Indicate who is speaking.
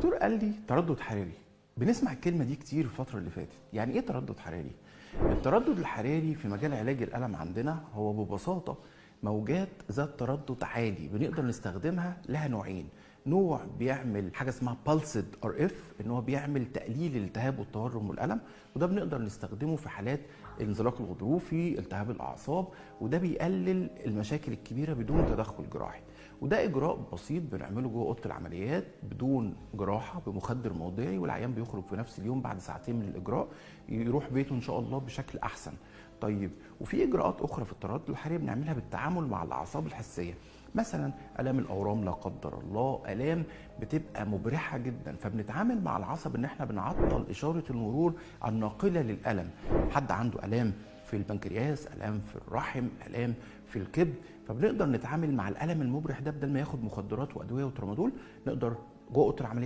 Speaker 1: الدكتور قال لي تردد حراري. بنسمع الكلمه دي كتير الفتره اللي فاتت. يعني ايه تردد حراري؟ التردد الحراري في مجال علاج الالم عندنا هو ببساطه موجات ذات تردد عالي بنقدر نستخدمها. لها نوعين، نوع بيعمل حاجه اسمها بالسد ار اف، ان هو بيعمل تقليل الالتهاب والتورم والالم، وده بنقدر نستخدمه في حالات الانزلاق الغضروفي، التهاب الاعصاب، وده بيقلل المشاكل الكبيره بدون تدخل جراحي. وده اجراء بسيط بنعمله جوه اوضه العمليات بدون جراحه بمخدر موضعي، والعيان بيخرج في نفس اليوم بعد ساعتين من الاجراء يروح بيته ان شاء الله بشكل احسن. طيب، وفي اجراءات اخرى في التردد الحراري بنعملها بالتعامل مع الاعصاب الحسيه، مثلا الام الاورام لا قدر الله، الام بتبقى مبرحه جدا، فبنتعامل مع العصب ان احنا بنعطل اشاره المرور الناقله للالم. حد عنده الام في البنكرياس، الام في الرحم، الام في الكبد، فبنقدر نتعامل مع الالم المبرح ده بدل ما ياخد مخدرات وادويه وترامادول، نقدر جوه اوضه العمليات